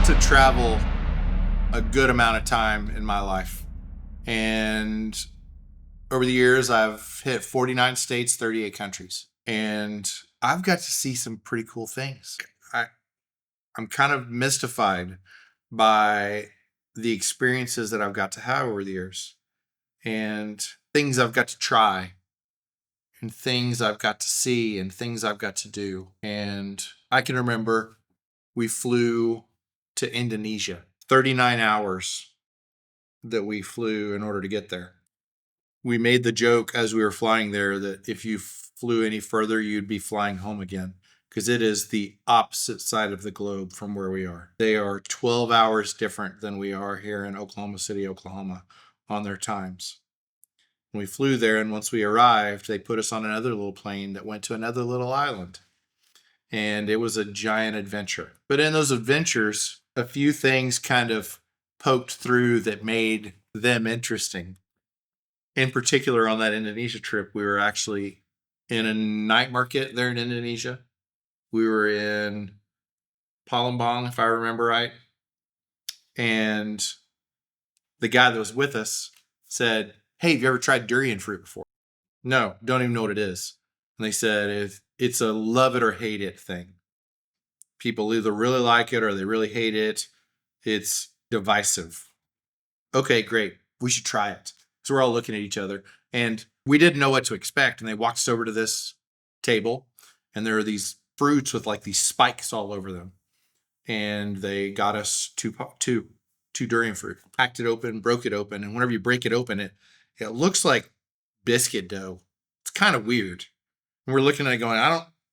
got to travel a good amount of time in my life. And over the years, I've hit 49 states, 38 countries. And I've got to see some pretty cool things. I'm kind of mystified by the experiences that I've got to have over the years and things I've got to try and things I've got to see and things I've got to do. And I can remember we flew to Indonesia, 39 hours that we flew in order to get there. We made the joke as we were flying there that if you flew any further, you'd be flying home again because it is the opposite side of the globe from where we are. They are 12 hours different than we are here in Oklahoma City, Oklahoma on their times. We flew there, and once we arrived, they put us on another little plane that went to another little island. And it was a giant adventure. But in those adventures, a few things kind of poked through that made them interesting. In particular, on that Indonesia trip, we were actually in a night market there in Indonesia. We were in Palembang, if I remember right. And the guy that was with us said, "Hey, have you ever tried durian fruit before?" "No, don't even know what it is." And they said, it's a love it or hate it thing. People either really like it or they really hate it. It's divisive. Okay, great. We should try it. So we're all looking at each other and we didn't know what to expect. And they walked us over to this table and there are these fruits with like these spikes all over them. And they got us two durian fruit, packed it open, broke it open. And whenever you break it open, it looks like biscuit dough. It's kind of weird. And we're looking at it going,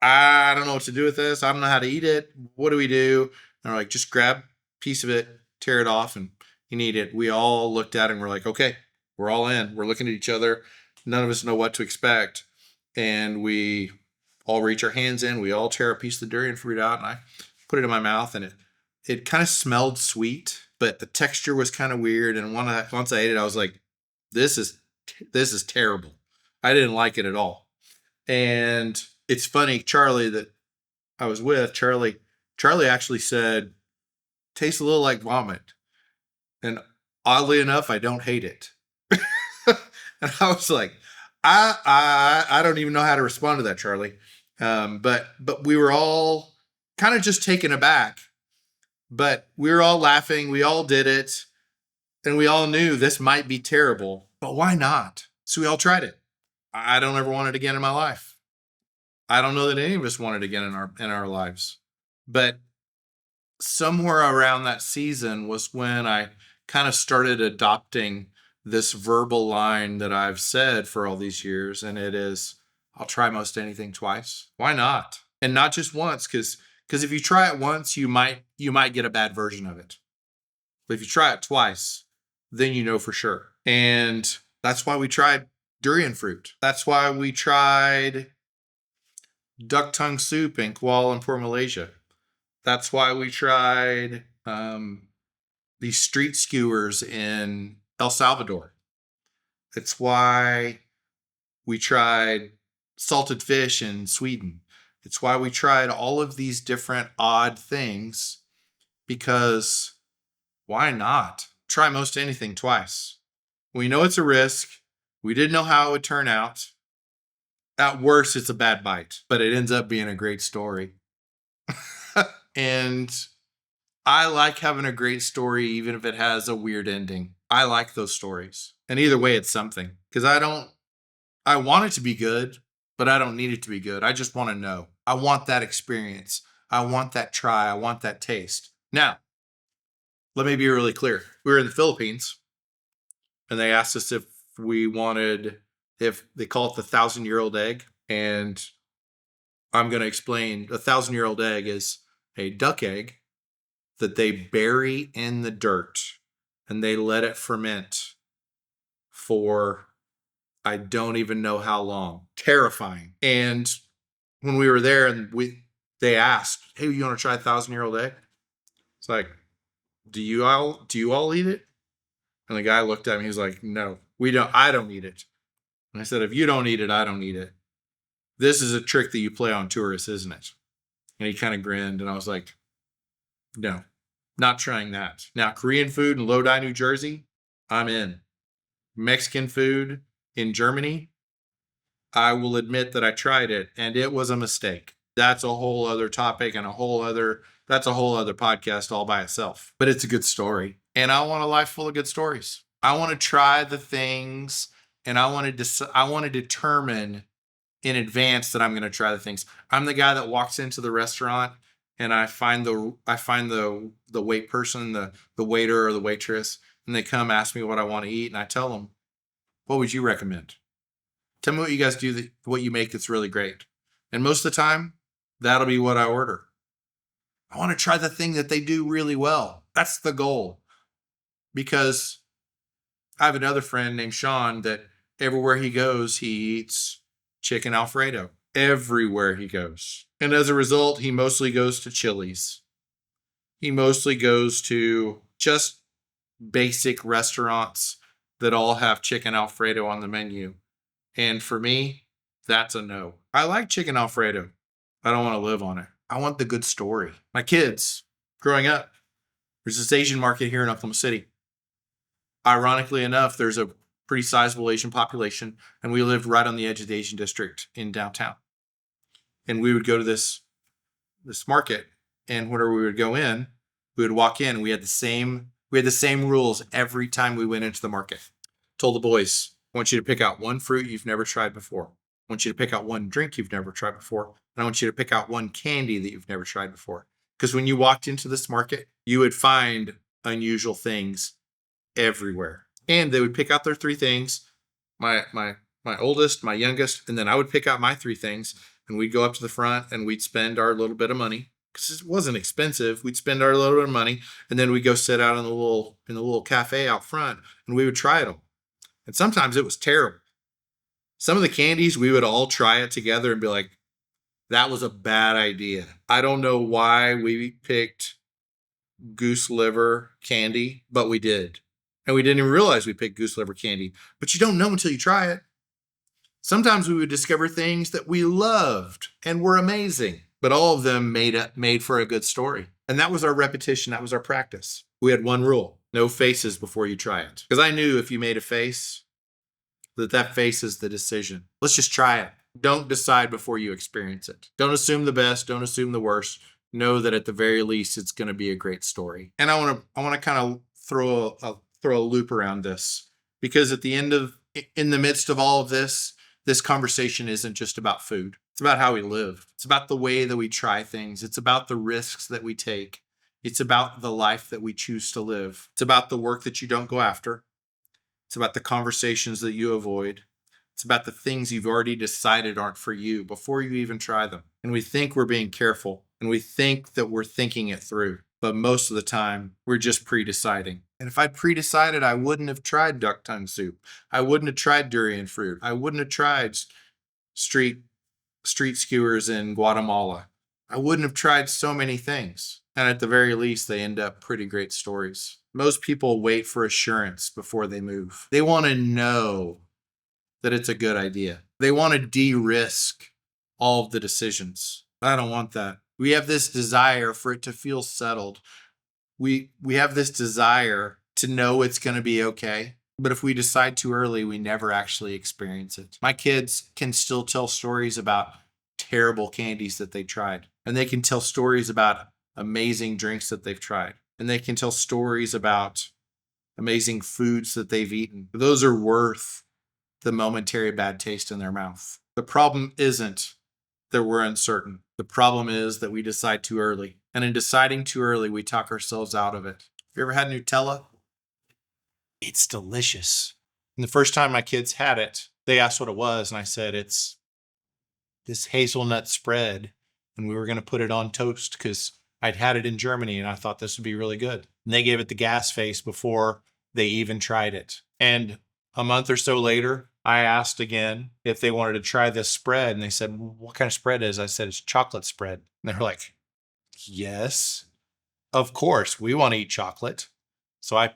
I don't know what to do with this. I don't know how to eat it. What do we do? And we're like, just grab a piece of it, tear it off, and you eat it. We all looked at it and we're like, okay, we're all in. We're looking at each other. None of us know what to expect. And we all reach our hands in. We all tear a piece of the durian fruit out, and I put it in my mouth, and it kind of smelled sweet, but the texture was kind of weird. And once I ate it, I was like, this is terrible. I didn't like it at all. And it's funny, Charlie that I was with, Charlie actually said, tastes a little like vomit. And oddly enough, I don't hate it. And I was like, I don't even know how to respond to that, Charlie. But we were all kind of just taken aback. But we were all laughing. We all did it. And we all knew this might be terrible, but why not? So we all tried it. I don't ever want it again in my life. I don't know that any of us want it again in our lives. But somewhere around that season was when I kind of started adopting this verbal line that I've said for all these years. And it is, I'll try most anything twice. Why not? And not just once, because if you try it once, you might get a bad version of it. But if you try it twice, then you know for sure. And that's why we tried durian fruit. That's why we tried duck tongue soup in Kuala Lumpur, Malaysia. That's why we tried these street skewers in El Salvador. It's why we tried salted fish in Sweden. It's why we tried all of these different odd things, because why not? Try most anything twice. We know it's a risk. We didn't know how it would turn out. At worst, it's a bad bite, but it ends up being a great story. And I like having a great story, even if it has a weird ending. I like those stories. And either way, it's something. Because I want it to be good, but I don't need it to be good. I just want to know. I want that experience. I want that try. I want that taste. Now, let me be really clear. We were in the Philippines, and they asked us if they call it the 1,000-year-old egg. And I'm going to explain. A 1,000-year-old egg is a duck egg that they bury in the dirt and they let it ferment for I don't even know how long. Terrifying. And when we were there and they asked, "Hey, you want to try a 1,000-year-old egg?" It's like, do you all eat it? And the guy looked at me, he was like, "No, we don't. I don't eat it." And I said, "If you don't eat it, I don't eat it. This is a trick that you play on tourists, isn't it?" And he kind of grinned, and I was like, "No, Not trying that. Now, Korean food in Lodi, New Jersey, I'm in. Mexican food in Germany, I will admit that I tried it and it was a mistake. That's a whole other topic and that's a whole other podcast all by itself. But it's a good story. And I want a life full of good stories. I want to try the things and I want to determine in advance that I'm going to try the things. I'm the guy that walks into the restaurant and I find the wait person, the waiter or the waitress, and they come ask me what I want to eat, and I tell them, "What would you recommend? Tell me what you guys do, what you make that's really great." And most of the time, that'll be what I order. I want to try the thing that they do really well. That's the goal. Because I have another friend named Sean that everywhere he goes, he eats chicken Alfredo. Everywhere he goes. And as a result, he mostly goes to Chili's. He mostly goes to just basic restaurants that all have chicken Alfredo on the menu. And for me, that's a no. I like chicken Alfredo. I don't want to live on it. I want the good story. My kids, growing up, there's this Asian market here in Oklahoma City. Ironically enough, there's a pretty sizable Asian population, and we lived right on the edge of the Asian district in downtown. And we would go to this market, and whenever we would go in, we would walk in, and we had the same rules every time we went into the market. Told the boys, I want you to pick out one fruit you've never tried before. I want you to pick out one drink you've never tried before. And I want you to pick out one candy that you've never tried before. Because when you walked into this market, you would find unusual things everywhere. And they would pick out their three things. My oldest, my youngest, and then I would pick out my three things. And we'd go up to the front and we'd spend our little bit of money. Because it wasn't expensive. We'd spend our little bit of money. And then we'd go sit out in the little cafe out front. And we would try them. And sometimes it was terrible. Some of the candies, we would all try it together and be like, that was a bad idea. I don't know why we picked goose liver candy, but we did. And we didn't even realize we picked goose liver candy. But you don't know until you try it. Sometimes we would discover things that we loved and were amazing. But all of them made for a good story. And that was our repetition. That was our practice. We had one rule. No faces before you try it. Because I knew if you made a face, that face is the decision. Let's just try it. Don't decide before you experience it. Don't assume the best. Don't assume the worst. Know that at the very least, it's going to be a great story. And I want to kind of throw a loop around this, because in the midst of all of this conversation isn't just about food. It's about how we live. It's about the way that we try things. It's about the risks that we take. It's about the life that we choose to live. It's about the work that you don't go after. It's about the conversations that you avoid. It's about the things you've already decided aren't for you before you even try them. And we think we're being careful, and we think that we're thinking it through. But most of the time, we're just pre-deciding. And if I'd pre-decided, I wouldn't have tried duck tongue soup. I wouldn't have tried durian fruit. I wouldn't have tried street skewers in Guatemala. I wouldn't have tried so many things. And at the very least, they end up pretty great stories. Most people wait for assurance before they move. They want to know that it's a good idea. They want to de-risk all of the decisions. I don't want that. We have this desire for it to feel settled. We have this desire to know it's going to be okay. But if we decide too early, we never actually experience it. My kids can still tell stories about terrible candies that they tried. And they can tell stories about amazing drinks that they've tried. And they can tell stories about amazing foods that they've eaten. Those are worth the momentary bad taste in their mouth. The problem isn't that we're uncertain. The problem is that we decide too early. And in deciding too early, we talk ourselves out of it. Have you ever had Nutella? It's delicious. And the first time my kids had it, they asked what it was. And I said, it's this hazelnut spread. And we were going to put it on toast because I'd had it in Germany and I thought this would be really good. And they gave it the gas face before they even tried it. And a month or so later, I asked again if they wanted to try this spread. And they said, what kind of spread is it? I said, it's chocolate spread. And they're like, yes, of course, we want to eat chocolate. So I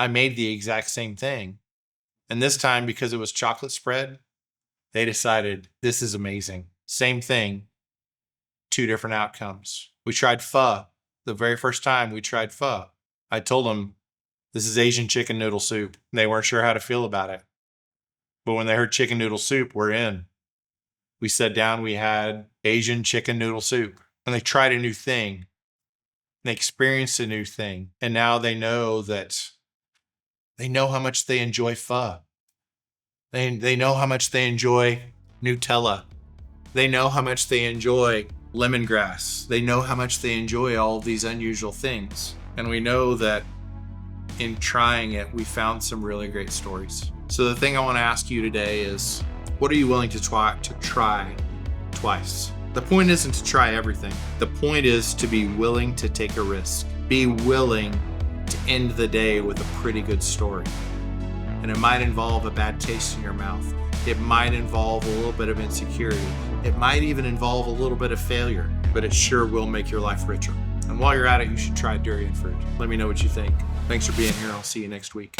made the exact same thing. And this time, because it was chocolate spread, they decided this is amazing. Same thing, two different outcomes. We tried pho. the very first time we tried pho. I told them, this is Asian chicken noodle soup. They weren't sure how to feel about it. But when they heard chicken noodle soup, we're in. We sat down, we had Asian chicken noodle soup. And they tried a new thing. They experienced a new thing. And now they know how much they enjoy pho. They know how much they enjoy Nutella. They know how much they enjoy lemongrass. They know how much they enjoy all of these unusual things. And we know that in trying it, we found some really great stories. So the thing I want to ask you today is, what are you willing to try twice? The point isn't to try everything. The point is to be willing to take a risk. Be willing to end the day with a pretty good story. And it might involve a bad taste in your mouth. It might involve a little bit of insecurity. It might even involve a little bit of failure, but it sure will make your life richer. And while you're at it, you should try durian fruit. Let me know what you think. Thanks for being here. I'll see you next week.